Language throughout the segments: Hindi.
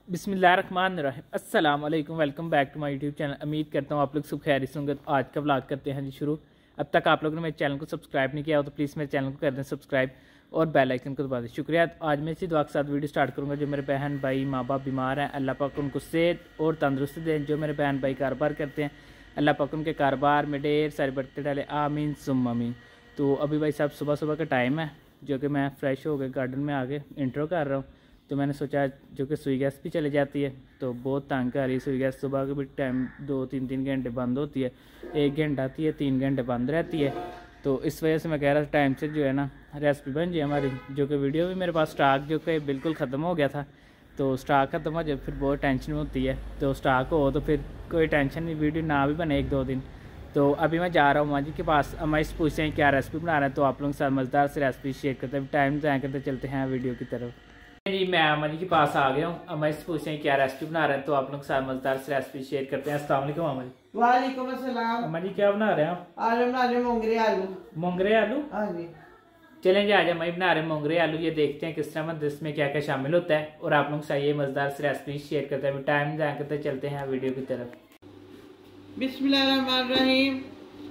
बिस्मिल्लाहिर्रहमानिर्रहीम। अस्सलाम वालेकुम, welcome back to my YouTube channel. उम्मीद करता हूँ आप लोग सब खैरियत से होंगे। आज का व्लॉग करते हैं जी शुरू। अब तक आप लोगों ने मेरे चैनल को सब्सक्राइब नहीं किया हो तो प्लीज़ मेरे चैनल को कर दें सब्सक्राइब और बेल आइकन को दबा दें। शुक्रिया। आज मैं इसी दुआ के साथ वीडियो स्टार्ट करूँगा। जो मेरे बहन भाई माँ बाप बीमार हैं, अल्लाह पाक उनको सेहत और तंदुरुस्ती दें। जो मेरे बहन भाई कारोबार करते हैं, अल्लाह पाक उनके कारोबार में ढेर सारे बरकत डाले, आमीन सुम्मा आमीन। तो अभी भाई साहब सुबह सुबह का टाइम है, जो कि मैं फ़्रेश हो गए गार्डन में आके इंट्रो कर रहा हूँ। तो मैंने सोचा जो कि सुई गैस भी चली जाती है तो बहुत तंग कर रही सुई गैस। सुबह के भी टाइम 2-3 घंटे बंद होती है, 1 घंटा आती है, 3 घंटे बंद रहती है। तो इस वजह से मैं कह रहा था टाइम से जो है ना रेसिपी बन जाए हमारी। जो कि वीडियो भी मेरे पास स्टॉक जो कि बिल्कुल ख़त्म हो गया था, तो स्टॉक ख़त्म हो जाए फिर बहुत टेंशन होती है। तो स्टॉक हो तो फिर कोई टेंशन नहीं, वीडियो ना भी बने 1-2 दिन। तो अभी मैं जा रहा हूँ अम्मा जी के पास। अम्मा इस पूछते हैं क्या रेसिपी बना रहे हैं, तो आप लोगों के साथ मज़ेदार से रेसिपी शेयर करते हैं। टाइम ज़ाया करते चलते हैं वीडियो की तरफ। जी मैं अम्मा जी के पास आ गया हूँ। अम्मा इस पूछते हैं क्या रेसिपी बना रहे हैं, तो आप लोग के साथ मज़ेदार से रेसिपी शेयर करते हैं। अस्सलाम वालेकुम अम्मा जी। वालेकुम अस्सलाम। अम्मा जी क्या बना रहे हैं आप? आज हम बना रहे हैं मोंगरे आलू। मोंगरे आलू? हाँ जी। चलें जी आज अम्मा जी बना रहे हैं मोंगरे आलू। ये देखते हैं किस तरह मतलब इसमें क्या क्या शामिल होता है और आप लोग के साथ ये मज़ेदार से रेसिपी शेयर करते हैं। टाइम ज़ाया करते चलते हैं वीडियो की तरफ। बिस्मिल्लाहिर्रहमानिर्रहीम।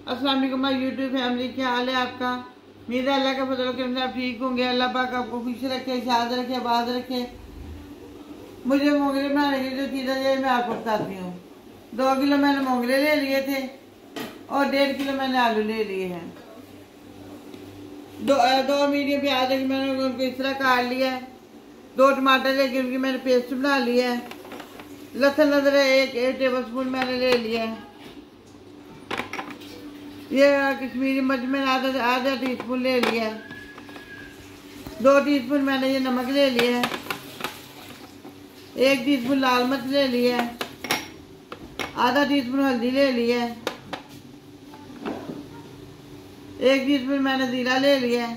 अस्सलाम वालेकुम माय यूट्यूब फैमिली, क्या हाल है आपका? उम्मीद है अल्लाह का फजल करम से आप ठीक होंगे। अल्लाह पाक आपको खुश रखे, शाद रखे, आबाद रखे। मुझे मोंगरे बनाने की जो चीज़ें ये मैं आपको बताती हूँ। 2 किलो मैंने मोंगरे ले लिए थे और 1.5 किलो मैंने आलू ले लिए हैं। दो मीडियम प्याज लेके मैंने उनको इस तरह काट लिया है। 2 टमाटर लेके उनकी मैंने पेस्ट बना लिया है। लहसुन अदरक 1 टेबल स्पून मैंने ले लिया है। ये कश्मीरी मिर्च मैंने आधा टीस्पून ले लिया है। 2 टीस्पून मैंने ये नमक ले लिया है। 1 टीस्पून लाल मिर्च ले लिया है। आधा टीस्पून हल्दी ले लिया है। 1 टीस्पून मैंने जीरा ले लिया है।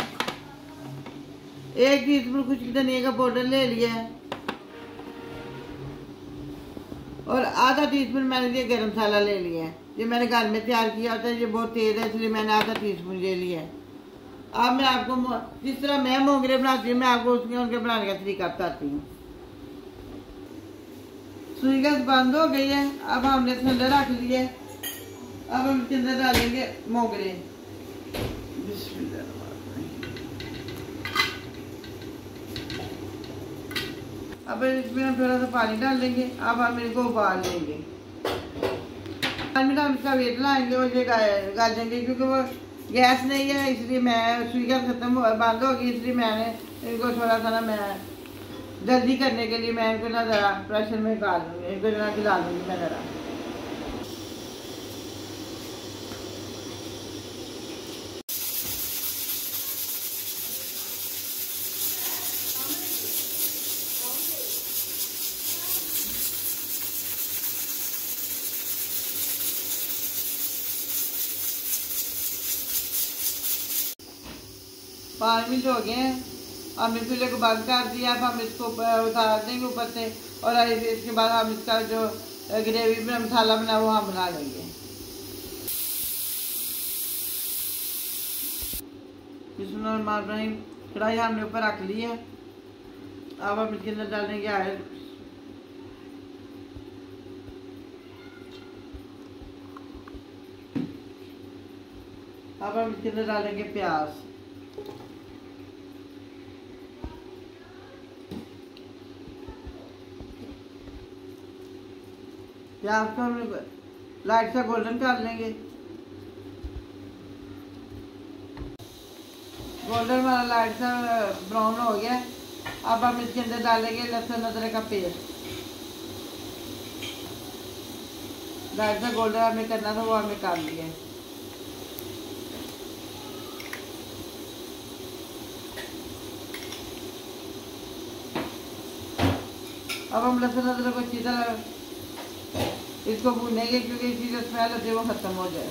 1 टीस्पून खुश्क धनिया का पाउडर ले लिया है और आधा टीस्पून मैंने ये गरम मसाला ले लिया है। ये मैंने घर में तैयार किया होता है, ये बहुत तेज़ है इसलिए मैंने आधा टीस्पून ले लिया है। अब मैं आपको जिस तरह मैं मोंगरे बनाती हूँ मैं आपको उनके बनाने का तरीका बताती हूँ। सुई गैस बंद हो गई है। अब हमने ठंडा रख लिया है। अब हम इसके अंदर डालेंगे मोंगरे। अब इसमें हम थोड़ा सा पानी डाल देंगे। अब हम इनको उबाल लेंगे। 5 मिनट हम इसका वेट लाएंगे और ये गाल देंगे, क्योंकि वो गैस नहीं है इसलिए मैं सुई गैस बंद होगी इसलिए मैंने इनको थोड़ा सा ना मैं जल्दी करने के लिए मैं इनको ना ज़रा प्रेशर में गाल दूँगी, इनको ज़रा गिला दूँगी मैं ज़रा। पाँच मिनट हो गए हैं। हमने चूल्हे को बंद कर दिया। अब हम इसको उतार देंगे ऊपर से और इसके बाद हम इसका जो ग्रेवी में मसाला बना वो हम बना लेंगे। बिस्मिल्लाहिर्रहमानिर्रहीम। कढ़ाई हमने ऊपर रख ली है। अब हम इसके अंदर डालेंगे ऑयल। अब हम इसके अंदर डालेंगे प्याज। प्याज को हम लाइट सा गोल्डन कर लेंगे। गोल्डन वाला लाइट सा ब्राउन हो गया। अब हम इसके अंदर डालेंगे लहसुन अदरक का पेस्ट। लाइट सा गोल्डन हमें करना था वो हमें कर लिया। अब हम लहसुन अदरक को अच्छी तरह इसको भूनेंगे, क्योंकि इसकी जो स्मेल होती है वो खत्म हो जाए।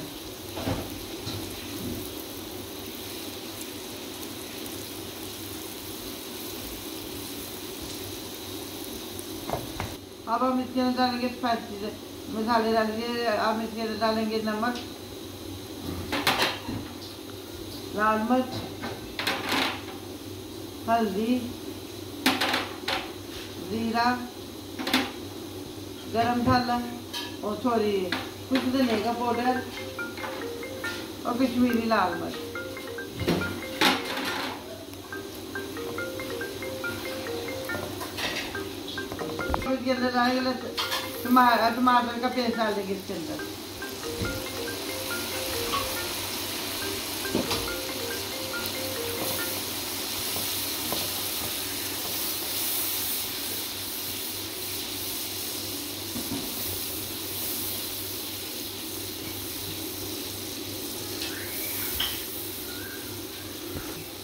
अब हम इसके अंदर डालेंगे स्पाइसी मसाले डालेंगे। अब इसके अंदर डालेंगे नमक, लाल मिर्च, हल्दी, जीरा, गरम मसाला और थोड़ी कुछ धनिया का पाउडर और कश्मीरी लाल मिर्च। इसके अंदर डालेंगे टमाटर का पेस्ट डाल देंगे इसके अंदर।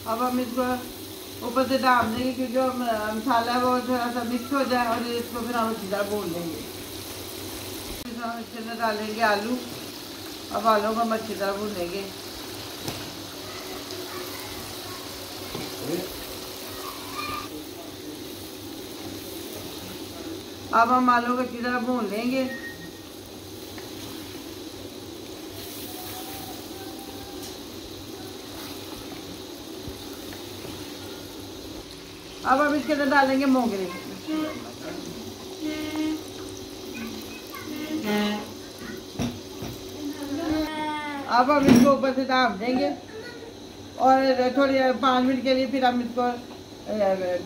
अब हम इसको ऊपर से डाल देंगे क्योंकि जो मसाला है वो थोड़ा सा मिक्स हो जाए और इसको फिर हम अच्छी तरह भून लेंगे। हम इसके अंदर डालेंगे आलू। अब आलू को हम अच्छी तरह भूनेंगे। अब हम आलू को अच्छी तरह भून लेंगे। अब हम इसके अंदर डालेंगे मोंगरे। अब हम इसको ऊपर से ढाँप देंगे और थोड़ी 5 मिनट के लिए फिर हम इसको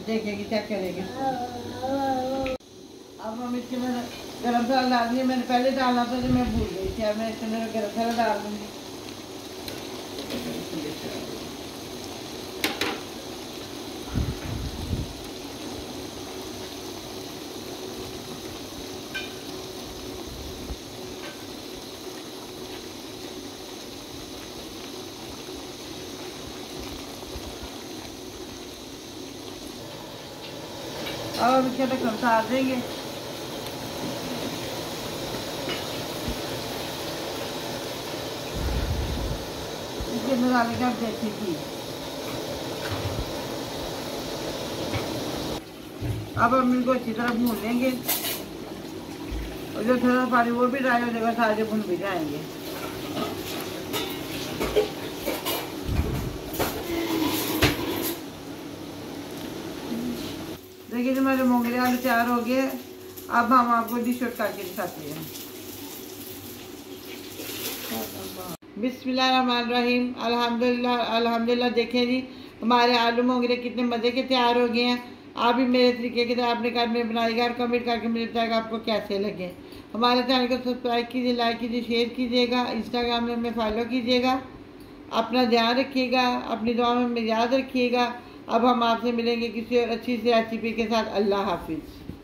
देखेंगे, चेक करेंगे। अब हम इसके अंदर गरम मसाला डाल दिए। मैंने पहले डालना था जो मैं भूल गई थी। अब मैं इसके अंदर गरम मसाला डाल दूँगी। अब हम इसके अंदर डाल देंगे। इसके अंदर डालेंगे आप देसी घी। अब हम इनको अच्छी तरह भून लेंगे और जो थोड़ा पानी वो भी ड्राई हो जाएगा, सारे भून भी जाएंगे। देखिए जो हमारे मोंगरे आलू तैयार हो गए। अब हम आपको डिश आउट करके दिखाते हैं। बिस्मिल्लाहिर्रहमानिर्रहीम। अल्हम्दुलिल्लाह अल्हम्दुलिल्लाह। देखें जी हमारे आलू मोंगरे कितने मज़े के तैयार हो गए हैं। आप भी मेरे तरीके की तरह अपने घर में बनाइएगा और कमेंट करके मुझे बताइएगा आपको कैसे लगे। हमारे चैनल को सब्सक्राइब कीजिए, लाइक कीजिए, शेयर कीजिएगा, इंस्टाग्राम में हमें फॉलो कीजिएगा। अपना ध्यान रखिएगा, अपनी दुआ में याद रखिएगा। अब हम आपसे मिलेंगे किसी और अच्छी सी रेसिपी के साथ। अल्लाह हाफिज़।